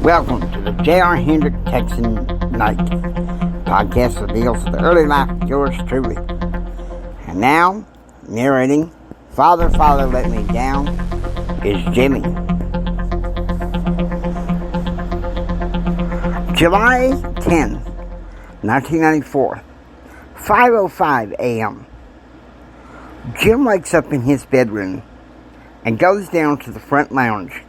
Welcome to the J.R. Hendrick Texan Night podcast that deals with the early life of yours truly. And now, narrating Father, Father, Let Me Down is Jimmy. July 10, 1994, 5:05 a.m. Jim wakes up in his bedroom and goes down to the front lounge.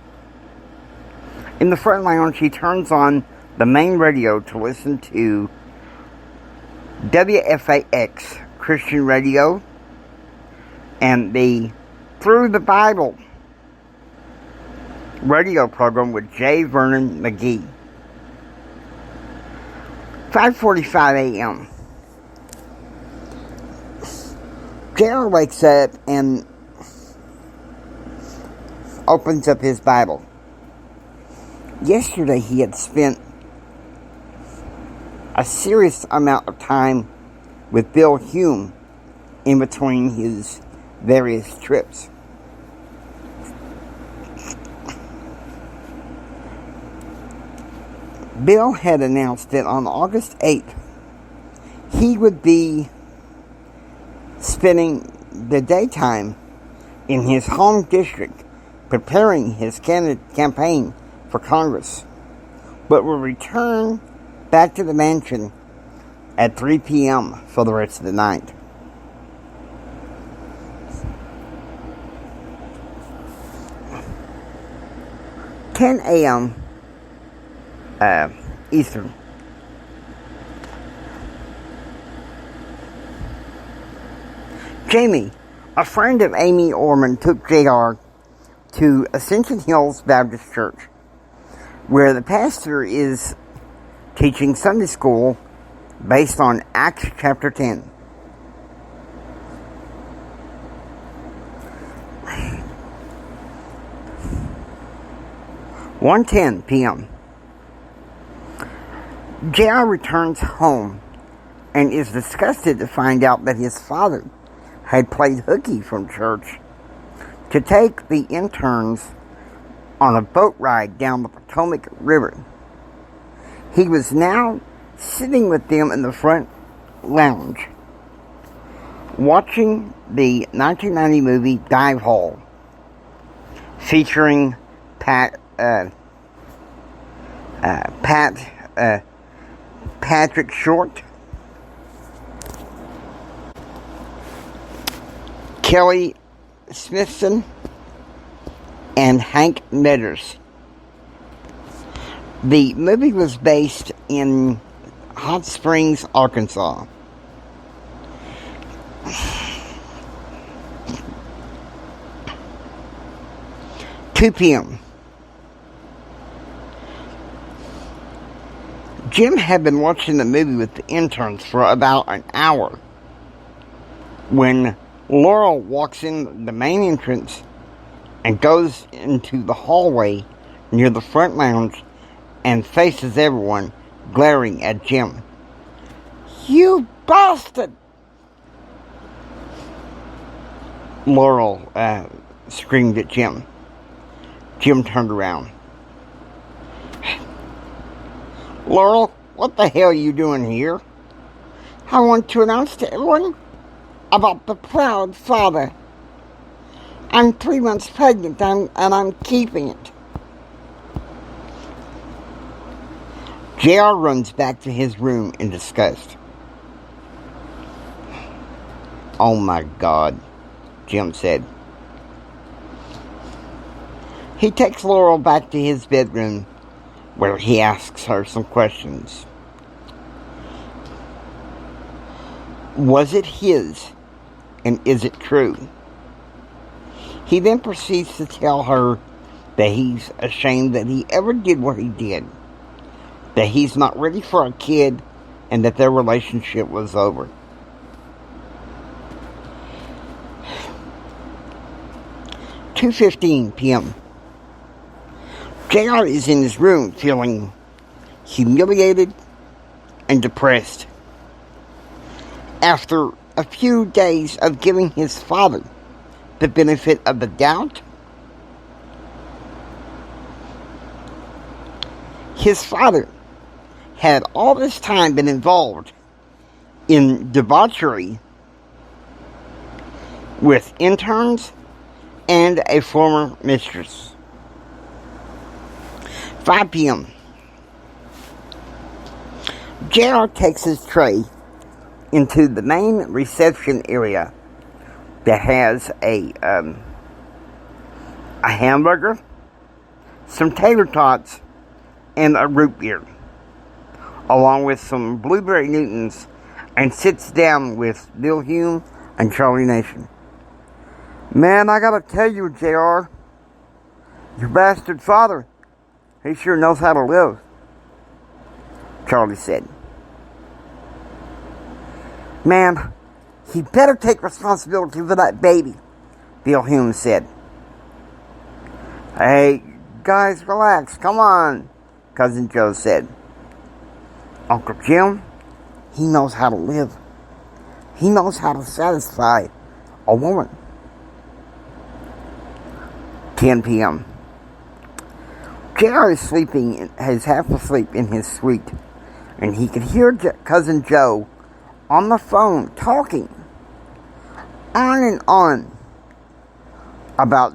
In the front lounge, he turns on the main radio to listen to WFAX Christian Radio and the Through the Bible radio program with J. Vernon McGee. 5:45 a.m. JR wakes up and opens up his Bible. Yesterday he had spent a serious amount of time with Bill Hume in between his various trips. Bill had announced that on August 8th he would be spending the daytime in his home district preparing his campaign for Congress, but will return back to the mansion at 3 p.m. for the rest of the night. (10 a.m. Eastern). Jamie, a friend of Amy Orman, took JR to Ascension Hills Baptist Church, where the pastor is teaching Sunday school based on Acts chapter 10. (1:10 p.m.) JR returns home and is disgusted to find out that his father had played hooky from church to take the interns on a boat ride down the Potomac River. He was now sitting with them in the front lounge, watching the 1990 movie Dive Hall, featuring Patrick Short, Kelly Smithson, and Hank Medders. The movie was based in Hot Springs, Arkansas. (2 p.m.) Jim had been watching the movie with the interns for about an hour when Laurel walks in the main entrance and goes into the hallway near the front lounge and faces everyone, glaring at Jim. "You bastard!" Laurel screamed at Jim. Jim turned around. "Laurel, what the hell are you doing here?" "I want to announce to everyone about the proud father. I'm 3 months pregnant and I'm keeping it." JR runs back to his room in disgust. "Oh my God," Jim said. He takes Laurel back to his bedroom where he asks her some questions. Was it his? And is it true? He then proceeds to tell her that he's ashamed that he ever did what he did, that he's not ready for a kid, and that their relationship was over. (2:15 p.m.) JR is in his room feeling humiliated and depressed. After a few days of giving his father the benefit of the doubt, His father had all this time been involved in debauchery with interns and a former mistress. 5 p.m. JR takes his tray into the main reception area that has a hamburger, some tater tots, and a root beer, along with some blueberry Newtons, and sits down with Bill Hume and Charlie Nation. Man, I gotta tell you, JR, your bastard father, he sure knows how to live, Charlie said. Man, he better take responsibility for that baby, Bill Hume said. Hey, guys, relax, come on, Cousin Joe said. Uncle Jim, he knows how to live. He knows how to satisfy a woman. 10 p.m. JR is half asleep in his suite, and he could hear Cousin Joe on the phone talking on and on about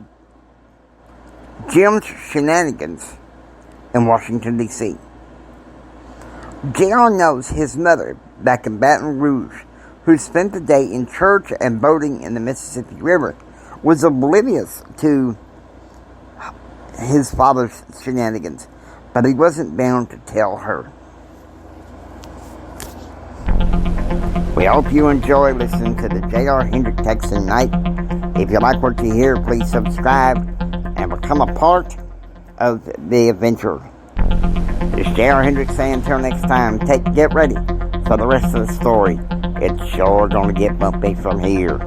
Jim's shenanigans in Washington, D.C. JR knows his mother back in Baton Rouge, who spent the day in church and boating in the Mississippi River, was oblivious to his father's shenanigans, but he wasn't bound to tell her. We hope you enjoy listening to the J.R. Hendrick Texan Night. If you like what you hear, please subscribe and become a part of the adventure. It's J.R. Hendrick saying until next time, get ready for the rest of the story. It's sure gonna get bumpy from here.